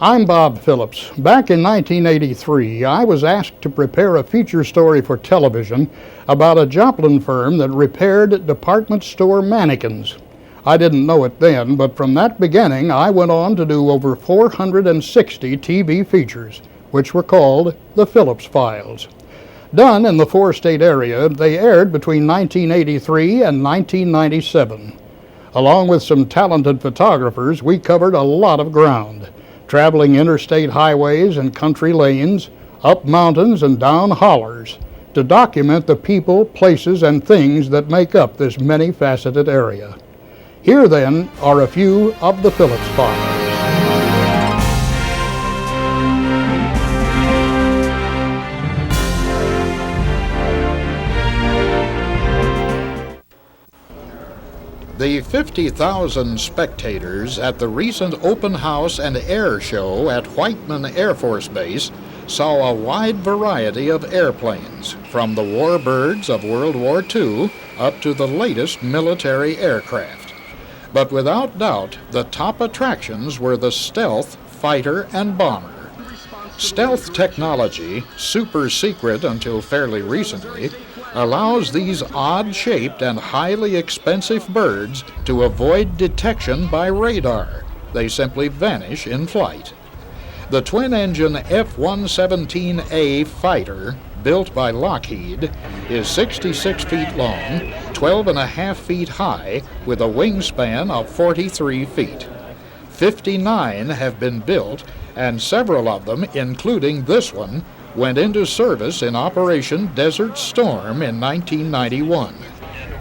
I'm Bob Phillips. Back in 1983, I was asked to prepare a feature story for television about a Joplin firm that repaired department store mannequins. I didn't know it then, but from that beginning, I went on to do over 460 TV features, which were called the Phillips Files. Done in the four-state area, they aired between 1983 and 1997. Along with some talented photographers, we covered a lot of ground, traveling interstate highways and country lanes, up mountains and down hollers, to document the people, places, and things that make up this many-faceted area. Here, then, are a few of the Phillips Files. The 50,000 spectators at the recent open house and air show at Whiteman Air Force Base saw a wide variety of airplanes, from the warbirds of World War II up to the latest military aircraft. But without doubt, the top attractions were the stealth, fighter, and bomber. Stealth technology, super secret until fairly recently, allows these odd-shaped and highly expensive birds to avoid detection by radar. They simply vanish in flight. The twin-engine F-117A fighter, built by Lockheed, is 66 feet long, 12.5 feet high, with a wingspan of 43 feet. 59 have been built, and several of them, including this one, went into service in Operation Desert Storm in 1991.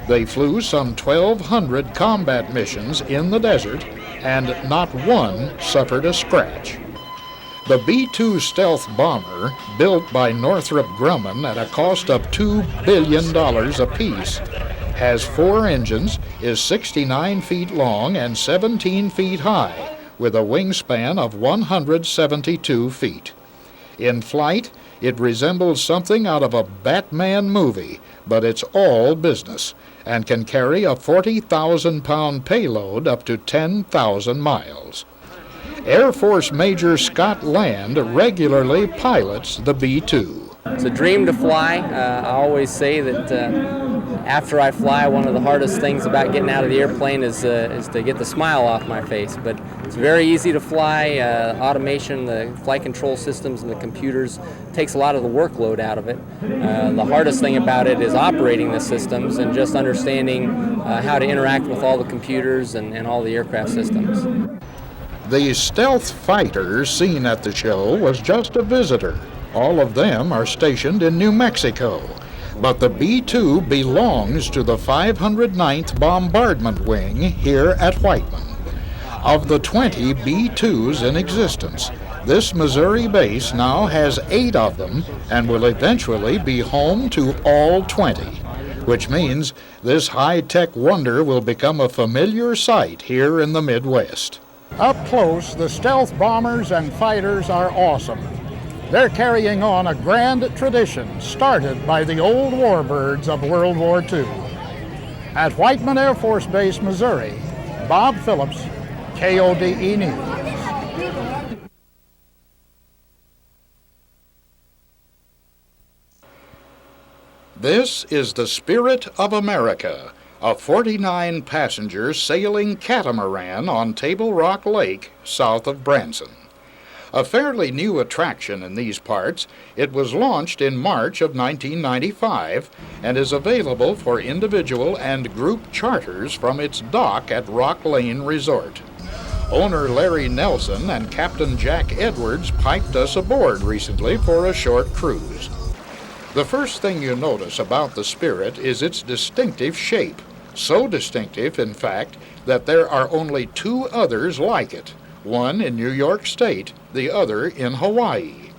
They flew some 1,200 combat missions in the desert, and not one suffered a scratch. The B-2 stealth bomber, built by Northrop Grumman at a cost of $2 billion apiece, has 4 engines, is 69 feet long and 17 feet high, with a wingspan of 172 feet. In flight, it resembles something out of a Batman movie, but it's all business, and can carry a 40,000-pound payload up to 10,000 miles. Air Force Major Scott Land regularly pilots the B-2. It's a dream to fly. I always say that after I fly, one of the hardest things about getting out of the airplane is to get the smile off my face. But it's very easy to fly. Automation, the flight control systems, and the computers takes a lot of the workload out of it. The hardest thing about it is operating the systems and just understanding how to interact with all the computers and all the aircraft systems. The stealth fighter seen at the show was just a visitor. All of them are stationed in New Mexico. But the B-2 belongs to the 509th Bombardment Wing here at Whiteman. Of the 20 B-2s in existence, this Missouri base now has 8 of them and will eventually be home to all 20, which means this high-tech wonder will become a familiar sight here in the Midwest. Up close, the stealth bombers and fighters are awesome. They're carrying on a grand tradition started by the old warbirds of World War II. At Whiteman Air Force Base, Missouri, Bob Phillips, KODE News. This is the Spirit of America, a 49-passenger sailing catamaran on Table Rock Lake, south of Branson. A fairly new attraction in these parts, it was launched in March of 1995 and is available for individual and group charters from its dock at Rock Lane Resort. Owner Larry Nelson and Captain Jack Edwards piped us aboard recently for a short cruise. The first thing you notice about the Spirit is its distinctive shape. So distinctive, in fact, that there are only 2 others like it, one in New York State, the other in Hawaii.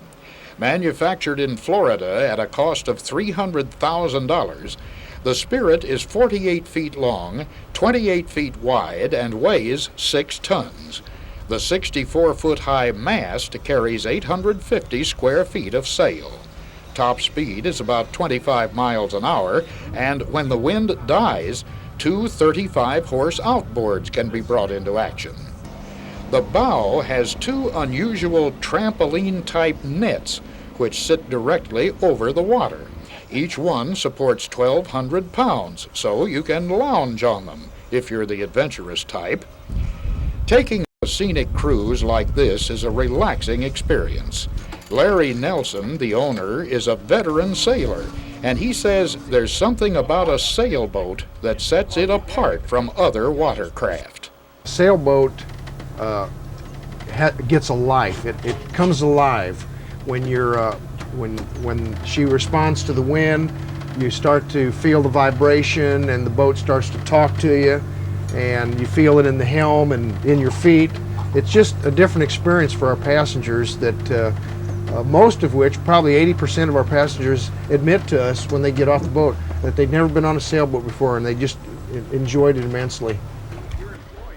Manufactured in Florida at a cost of $300,000, the Spirit is 48 feet long, 28 feet wide, and weighs 6 tons. The 64-foot-high mast carries 850 square feet of sail. Top speed is about 25 miles an hour, and when the wind dies, 2 35-horse outboards can be brought into action. The bow has two unusual trampoline-type nets which sit directly over the water. Each one supports 1,200 pounds, so you can lounge on them if you're the adventurous type. Taking a scenic cruise like this is a relaxing experience. Larry Nelson, the owner, is a veteran sailor, and he says there's something about a sailboat that sets it apart from other watercraft. Sailboat gets a life. It comes alive when you're when she responds to the wind. You start to feel the vibration, and the boat starts to talk to you, and you feel it in the helm and in your feet. It's just a different experience for our passengers that most of which, probably 80% of our passengers, admit to us when they get off the boat that they'd never been on a sailboat before, and they just enjoyed it immensely.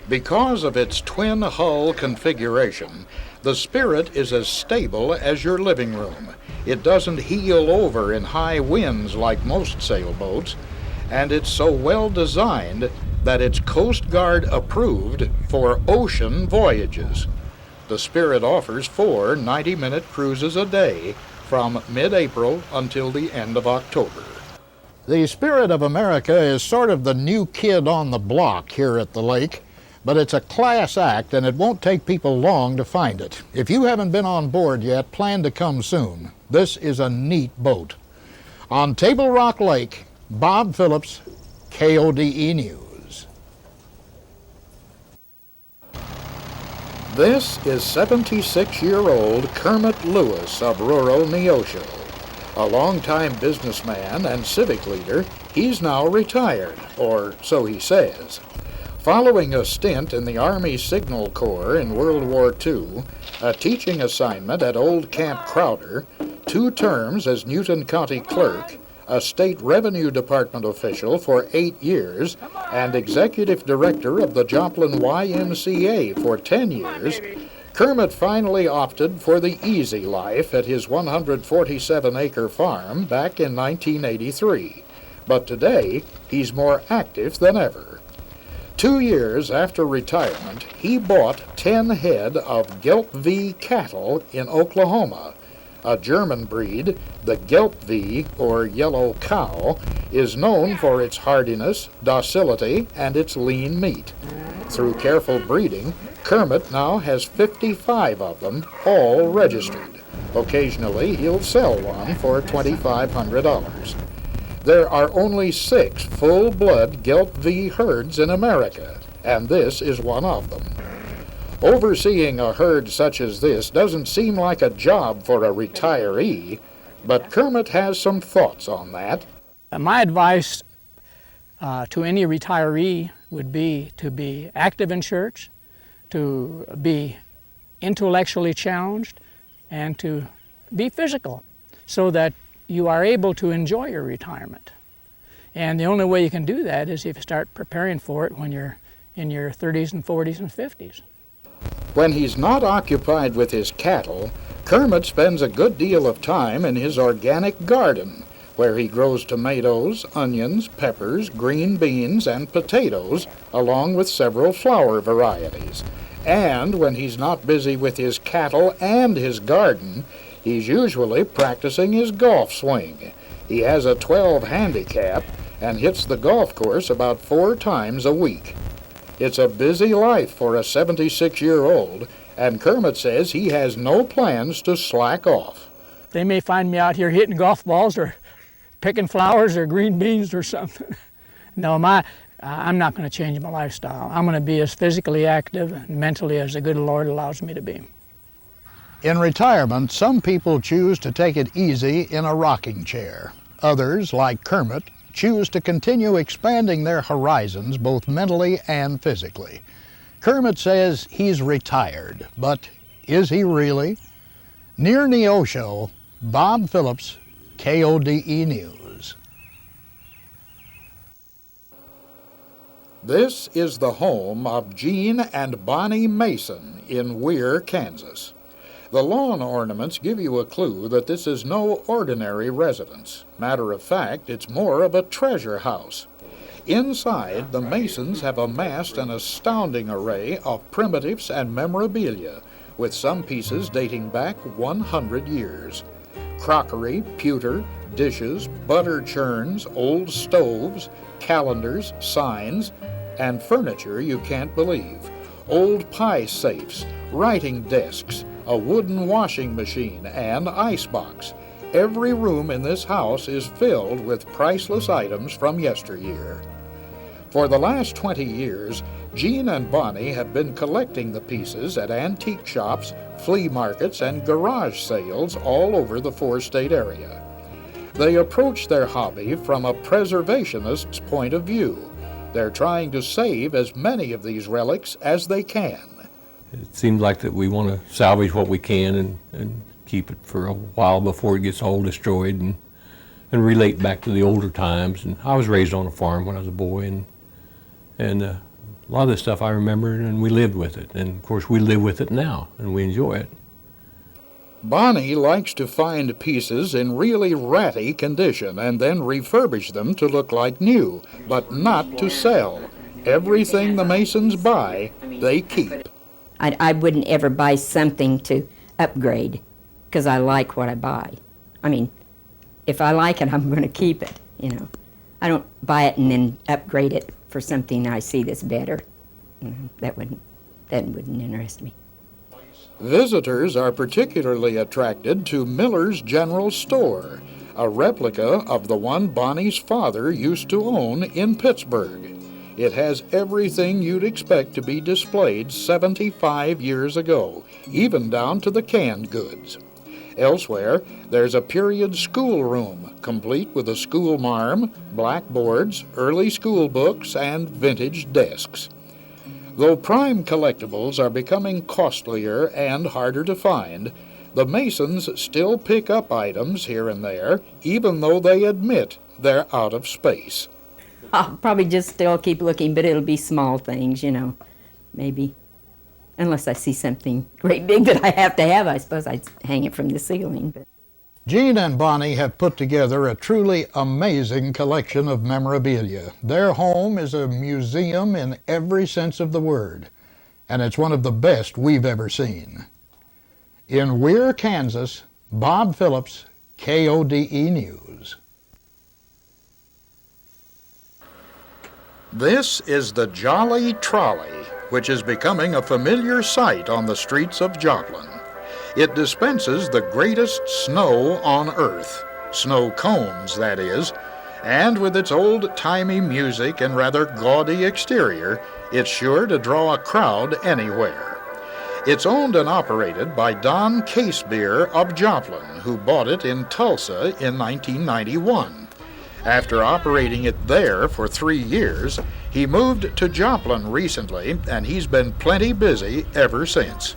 Because of its twin hull configuration, the Spirit is as stable as your living room. It doesn't heel over in high winds like most sailboats, and it's so well designed that it's Coast Guard approved for ocean voyages. The Spirit offers 4 90-minute cruises a day from mid-April until the end of October. The Spirit of America is sort of the new kid on the block here at the lake, but it's a class act and it won't take people long to find it. If you haven't been on board yet, plan to come soon. This is a neat boat. On Table Rock Lake, Bob Phillips, KODE News. This is 76-year-old Kermit Lewis of rural Neosho. A longtime businessman and civic leader, he's now retired, or so he says. Following a stint in the Army Signal Corps in World War II, a teaching assignment at Old Camp Crowder, 2 terms as Newton County Clerk, a State Revenue Department official for 8 years, and Executive Director of the Joplin YMCA for 10 years, Kermit finally opted for the easy life at his 147-acre farm back in 1983. But today, he's more active than ever. 2 years after retirement, he bought 10 head of Gelb cattle in Oklahoma. A German breed, the Gelb, or yellow cow, is known for its hardiness, docility, and its lean meat. Through careful breeding, Kermit now has 55 of them, all registered. Occasionally, he'll sell one for $2,500. There are only 6 full-blood Gelb herds in America, and this is one of them. Overseeing a herd such as this doesn't seem like a job for a retiree, but Kermit has some thoughts on that. My advice to any retiree would be to be active in church, to be intellectually challenged, and to be physical, so that you are able to enjoy your retirement. And the only way you can do that is if you start preparing for it when you're in your 30s and 40s and 50s. When he's not occupied with his cattle, Kermit spends a good deal of time in his organic garden, where he grows tomatoes, onions, peppers, green beans, and potatoes, along with several flower varieties. And when he's not busy with his cattle and his garden, he's usually practicing his golf swing. He has a 12 handicap and hits the golf course about 4 times a week. It's a busy life for a 76-year-old, and Kermit says he has no plans to slack off. They may find me out here hitting golf balls or picking flowers or green beans or something. No, I'm not going to change my lifestyle. I'm going to be as physically active and mentally as the good Lord allows me to be. In retirement, some people choose to take it easy in a rocking chair. Others, like Kermit, choose to continue expanding their horizons both mentally and physically. Kermit says he's retired, but is he really? Near Neosho, Bob Phillips, KODE News. This is the home of Gene and Bonnie Mason in Weir, Kansas. The lawn ornaments give you a clue that this is no ordinary residence. Matter of fact, it's more of a treasure house. Inside, the Masons have amassed an astounding array of primitives and memorabilia, with some pieces dating back 100 years. Crockery, pewter, dishes, butter churns, old stoves, calendars, signs, and furniture you can't believe. Old pie safes, writing desks, a wooden washing machine, and icebox. Every room in this house is filled with priceless items from yesteryear. For the last 20 years, Gene and Bonnie have been collecting the pieces at antique shops, flea markets, and garage sales all over the four-state area. They approach their hobby from a preservationist's point of view. They're trying to save as many of these relics as they can. It seems like that we want to salvage what we can and keep it for a while before it gets all destroyed and relate back to the older times. And I was raised on a farm when I was a boy, and a lot of this stuff I remember, and we lived with it. And of course we live with it now, and we enjoy it. Bonnie likes to find pieces in really ratty condition and then refurbish them to look like new, but not to sell. Everything the Masons buy, they keep. I wouldn't ever buy something to upgrade because I like what I buy. I mean, if I like it, I'm going to keep it, you know. I don't buy it and then upgrade it for something I see that's better. You know, that wouldn't interest me. Visitors are particularly attracted to Miller's General Store, a replica of the one Bonnie's father used to own in Pittsburgh. It has everything you'd expect to be displayed 75 years ago, even down to the canned goods. Elsewhere, there's a period schoolroom, complete with a school marm, blackboards, early school books, and vintage desks. Though prime collectibles are becoming costlier and harder to find, the Masons still pick up items here and there, even though they admit they're out of space. I'll probably just still keep looking, but it'll be small things, you know, maybe. Unless I see something great big that I have to have, I suppose I'd hang it from the ceiling. But Gene and Bonnie have put together a truly amazing collection of memorabilia. Their home is a museum in every sense of the word, and it's one of the best we've ever seen. In Weir, Kansas, Bob Phillips, KODE News. This is the Jolly Trolley, which is becoming a familiar sight on the streets of Joplin. It dispenses the greatest snow on earth, snow cones, that is, and with its old-timey music and rather gaudy exterior, it's sure to draw a crowd anywhere. It's owned and operated by Don Casebeer of Joplin, who bought it in Tulsa in 1991. After operating it there for 3 years, he moved to Joplin recently, and he's been plenty busy ever since.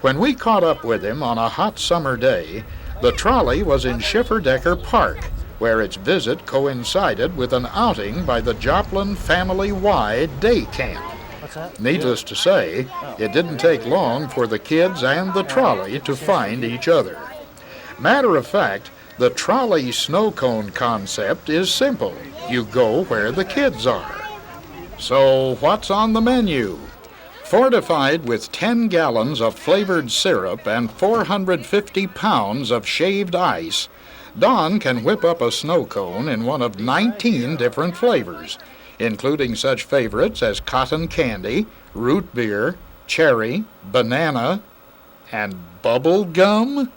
When we caught up with him on a hot summer day, the trolley was in Schifferdecker Park, where its visit coincided with an outing by the Joplin Family-Wide Day Camp. Needless to say, it didn't take long for the kids and the trolley to find each other. Matter of fact, the trolley snow cone concept is simple. You go where the kids are. So what's on the menu? Fortified with 10 gallons of flavored syrup and 450 pounds of shaved ice, Don can whip up a snow cone in one of 19 different flavors, including such favorites as cotton candy, root beer, cherry, banana, and bubble gum?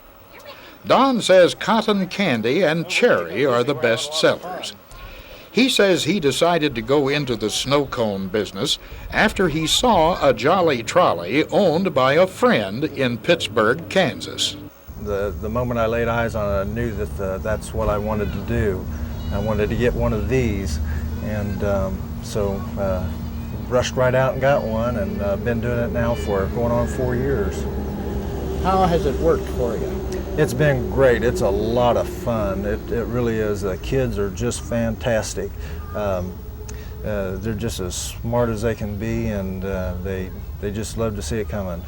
Don says cotton candy and cherry are the best sellers. He says he decided to go into the snow cone business after he saw a Jolly Trolley owned by a friend in Pittsburgh, Kansas. The moment I laid eyes on it, I knew that that's what I wanted to do. I wanted to get one of these, and so rushed right out and got one, and been doing it now for going on 4 years. How has it worked for you? It's been great. It's a lot of fun. It really is. The kids are just fantastic. They're just as smart as they can be, and they just love to see it coming.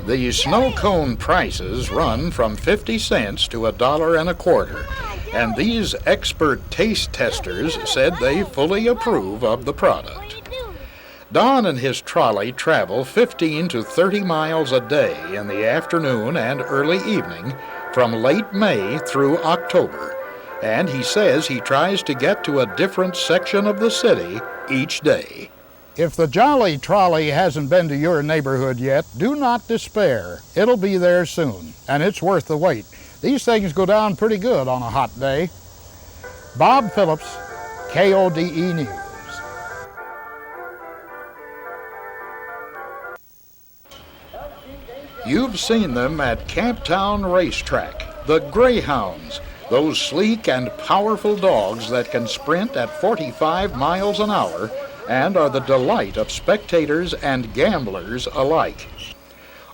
The snow cone prices run from 50 cents to $1.25. and these expert taste testers said they fully approve of the product. Don and his trolley travel 15 to 30 miles a day in the afternoon and early evening from late May through October, and he says he tries to get to a different section of the city each day. If the Jolly Trolley hasn't been to your neighborhood yet, do not despair. It'll be there soon, and it's worth the wait. These things go down pretty good on a hot day. Bob Phillips, KODE News. You've seen them at Camptown Racetrack, the Greyhounds, those sleek and powerful dogs that can sprint at 45 miles an hour and are the delight of spectators and gamblers alike.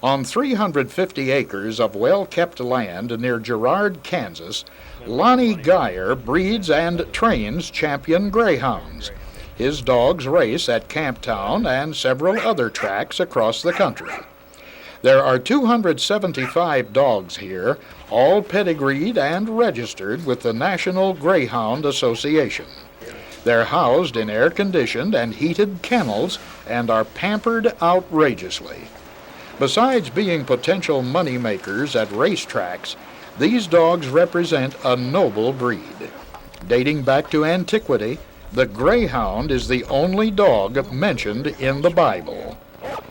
On 350 acres of well-kept land near Girard, Kansas, Lonnie Geyer breeds and trains champion greyhounds. His dogs race at Camptown and several other tracks across the country. There are 275 dogs here, all pedigreed and registered with the National Greyhound Association. They're housed in air-conditioned and heated kennels and are pampered outrageously. Besides being potential moneymakers at racetracks, these dogs represent a noble breed. Dating back to antiquity, the greyhound is the only dog mentioned in the Bible.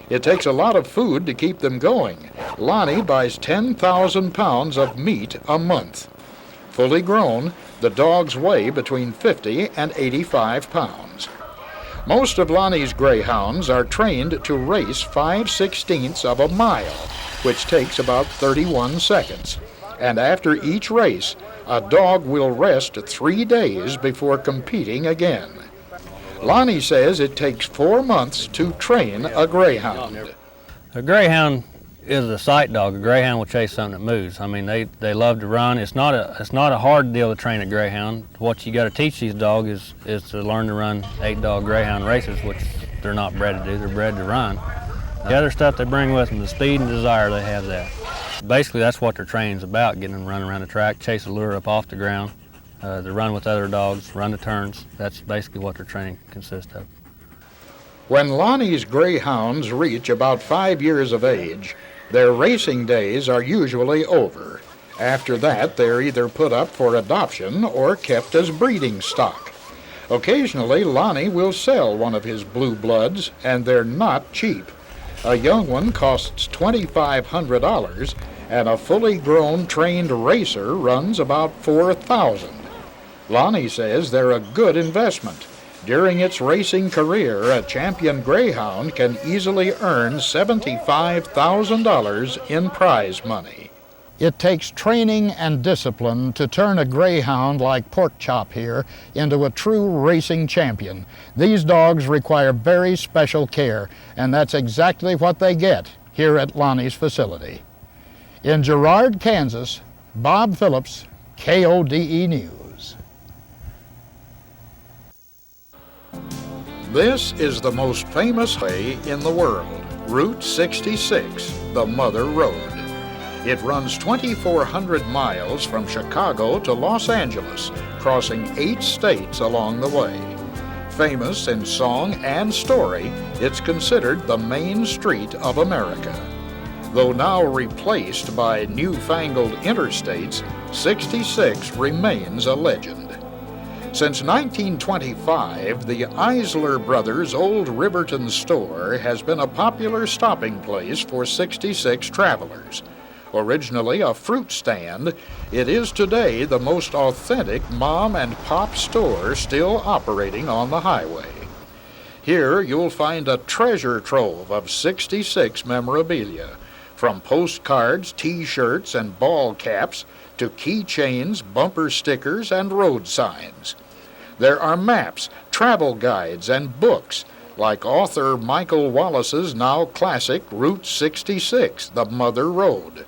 It takes a lot of food to keep them going. Lonnie buys 10,000 pounds of meat a month. Fully grown, the dogs weigh between 50 and 85 pounds. Most of Lonnie's greyhounds are trained to race 5/16 of a mile, which takes about 31 seconds. And after each race, a dog will rest 3 days before competing again. Lonnie says it takes 4 months to train a greyhound. A greyhound is a sight dog. A greyhound will chase something that moves. I mean, they love to run. It's not a hard deal to train a greyhound. What you got to teach these dogs is to learn to run 8-dog greyhound races, which they're not bred to do. They're bred to run. The other stuff they bring with them, the speed and desire, they have that. Basically, that's what their training's about: getting them to run around the track, chase a lure up off the ground. To run with other dogs, run the turns. That's basically what their training consists of. When Lonnie's greyhounds reach about 5 years of age, their racing days are usually over. After that, they're either put up for adoption or kept as breeding stock. Occasionally, Lonnie will sell one of his blue bloods, and they're not cheap. A young one costs $2,500, and a fully grown trained racer runs about $4,000. Lonnie says they're a good investment. During its racing career, a champion greyhound can easily earn $75,000 in prize money. It takes training and discipline to turn a greyhound like Pork Chop here into a true racing champion. These dogs require very special care, and that's exactly what they get here at Lonnie's facility. In Girard, Kansas, Bob Phillips, KODE News. This is the most famous way in the world, Route 66, the Mother Road. It runs 2,400 miles from Chicago to Los Angeles, crossing 8 states along the way. Famous in song and story, it's considered the main street of America. Though now replaced by newfangled interstates, 66 remains a legend. Since 1925, the Eisler Brothers' old Riverton store has been a popular stopping place for 66 travelers. Originally a fruit stand, it is today the most authentic mom and pop store still operating on the highway. Here you'll find a treasure trove of 66 memorabilia, from postcards, T-shirts, and ball caps to keychains, bumper stickers, and road signs. There are maps, travel guides, and books, like author Michael Wallace's now classic Route 66, The Mother Road,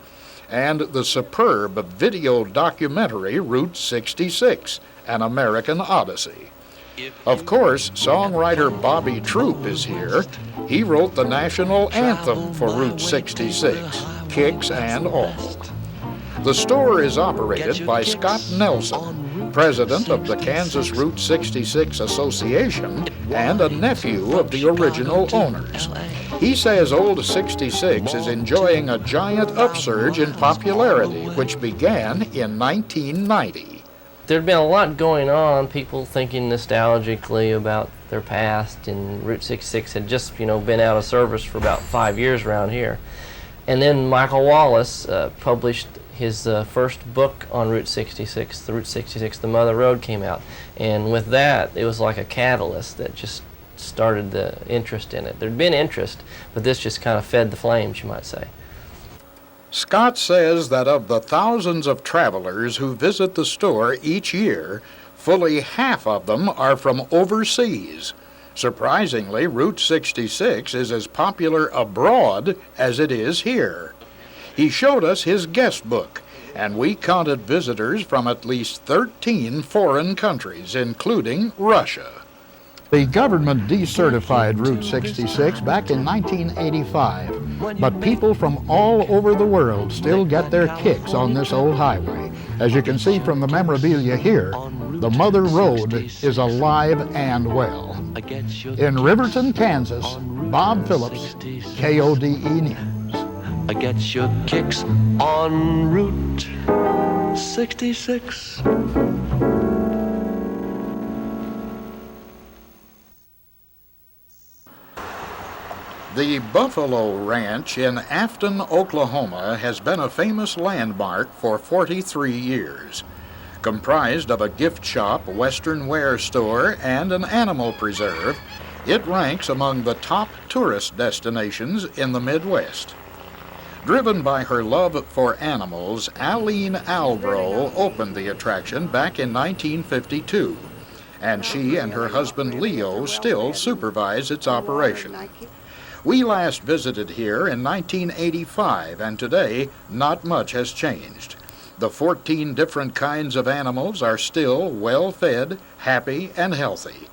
and the superb video documentary Route 66, An American Odyssey. Of course, songwriter Bobby Troop is here. He wrote the national anthem for Route 66, Kicks and All. The store is operated by Scott Nelson. president of the Kansas Route 66 Association and a nephew of the original owners. He says Old 66 is enjoying a giant upsurge in popularity, which began in 1990. There'd been a lot going on, people thinking nostalgically about their past, and Route 66 had just, been out of service for about 5 years around here. And then Michael Wallace published his first book on Route 66, the Route 66, The Mother Road, came out. And with that, it was like a catalyst that just started the interest in it. There'd been interest, but this just kind of fed the flames, you might say. Scott says that of the thousands of travelers who visit the store each year, fully half of them are from overseas. Surprisingly, Route 66 is as popular abroad as it is here. He showed us his guest book, and we counted visitors from at least 13 foreign countries, including Russia. The government decertified Route 66 back in 1985, but people from all over the world still get their kicks on this old highway. As you can see from the memorabilia here, the Mother Road is alive and well. In Riverton, Kansas, Bob Phillips, KODE News. I get your kicks on Route 66. The Buffalo Ranch in Afton, Oklahoma has been a famous landmark for 43 years. Comprised of a gift shop, western wear store, and an animal preserve, it ranks among the top tourist destinations in the Midwest. Driven by her love for animals, Aline Albro opened the attraction back in 1952, and she and her husband Leo still supervise its operation. We last visited here in 1985, and today not much has changed. The 14 different kinds of animals are still well fed, happy, and healthy.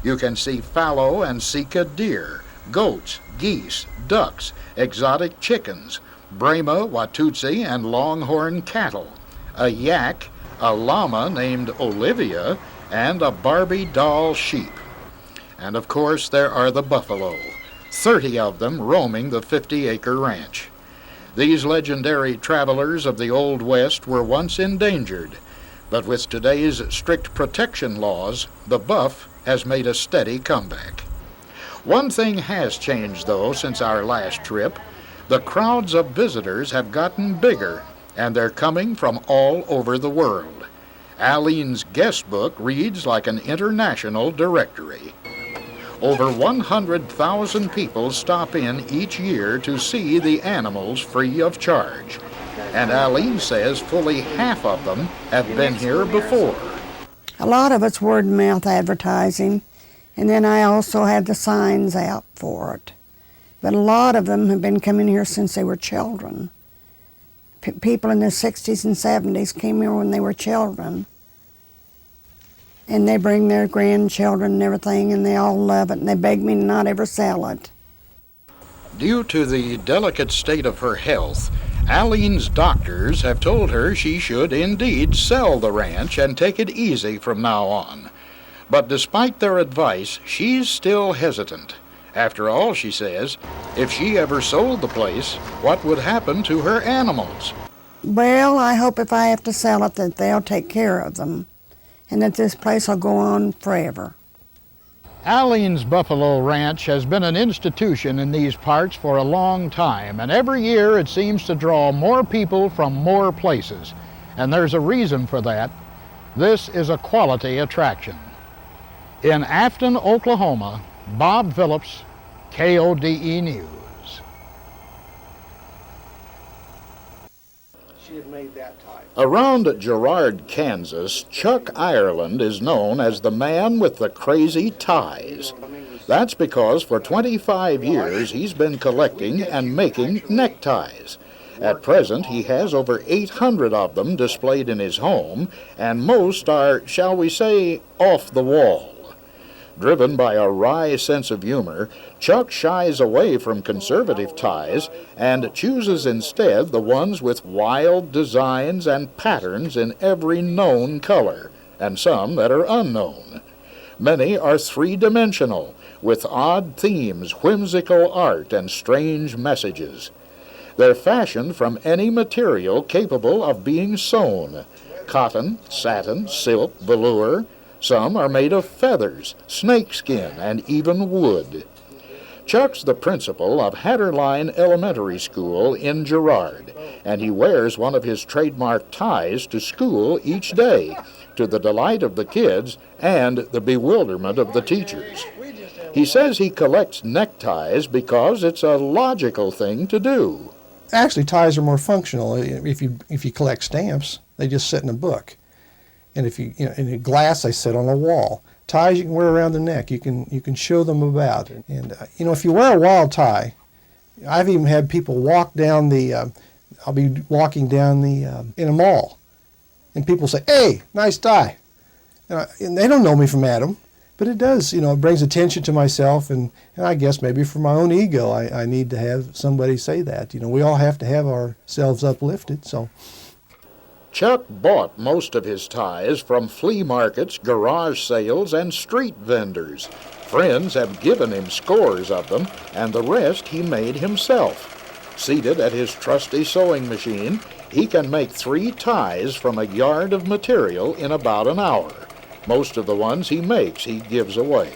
You can see fallow and sika deer, goats, geese, ducks, exotic chickens, Brahma, Watusi, and longhorn cattle, a yak, a llama named Olivia, and a Barbie doll sheep. And of course there are the buffalo, 30 of them roaming the 50-acre ranch. These legendary travelers of the Old West were once endangered, but with today's strict protection laws, the buff has made a steady comeback. One thing has changed, though, since our last trip. The crowds of visitors have gotten bigger, and they're coming from all over the world. Aline's guest book reads like an international directory. Over 100,000 people stop in each year to see the animals free of charge. And Aline says fully half of them have been here before. A lot of it's word of mouth advertising, and then I also had the signs out for it. But a lot of them have been coming here since they were children. People in the 60s and 70s came here when they were children. And they bring their grandchildren and everything, and they all love it, and they beg me to not ever sell it. Due to the delicate state of her health, Aline's doctors have told her she should indeed sell the ranch and take it easy from now on. But despite their advice, she's still hesitant. After all, she says, if she ever sold the place, what would happen to her animals? Well, I hope if I have to sell it that they'll take care of them, and that this place will go on forever. Aline's Buffalo Ranch has been an institution in these parts for a long time, and every year it seems to draw more people from more places. And there's a reason for that. This is a quality attraction. In Afton, Oklahoma, Bob Phillips, KODE News. She had made that type. Around Girard, Kansas, Chuck Ireland is known as the man with the crazy ties. That's because for 25 years he's been collecting and making neckties. At present, he has over 800 of them displayed in his home, and most are, shall we say, off the wall. Driven by a wry sense of humor, Chuck shies away from conservative ties and chooses instead the ones with wild designs and patterns in every known color. and some that are unknown. Many are three-dimensional, with odd themes, whimsical art, and strange messages. They're fashioned from any material capable of being sewn: cotton, satin, silk, velour. Some are made of feathers, snakeskin, and even wood. Chuck's the principal of Hatterline Elementary School in Girard, and he wears one of his trademark ties to school each day, to the delight of the kids and the bewilderment of the teachers. He says he collects neckties because it's a logical thing to do. Actually, ties are more functional. If you collect stamps, they just sit in a book. And if in glass, they sit on a wall. Ties you can wear around the neck. You can show them about. And if you wear a wild tie, I've even had people walk down I'll be walking down in a mall, and people say, "Hey, nice tie," and they don't know me from Adam, but it does. It brings attention to myself, and I guess maybe for my own ego, I need to have somebody say that. We all have to have ourselves uplifted. So. Chuck bought most of his ties from flea markets, garage sales, and street vendors. Friends have given him scores of them, and the rest he made himself. Seated at his trusty sewing machine, he can make 3 ties from a yard of material in about an hour. Most of the ones he makes, he gives away.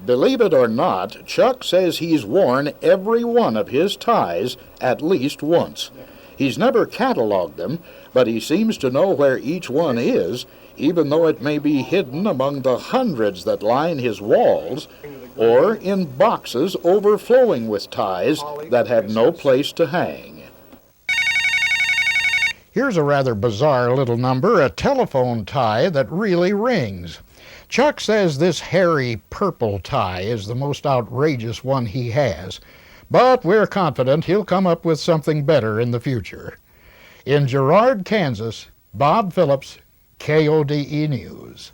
Believe it or not, Chuck says he's worn every one of his ties at least once. He's never cataloged them, but he seems to know where each one is, even though it may be hidden among the hundreds that line his walls, or in boxes overflowing with ties that have no place to hang. Here's a rather bizarre little number, a telephone tie that really rings. Chuck says this hairy purple tie is the most outrageous one he has, but we're confident he'll come up with something better in the future. In Girard, Kansas, Bob Phillips, KODE News.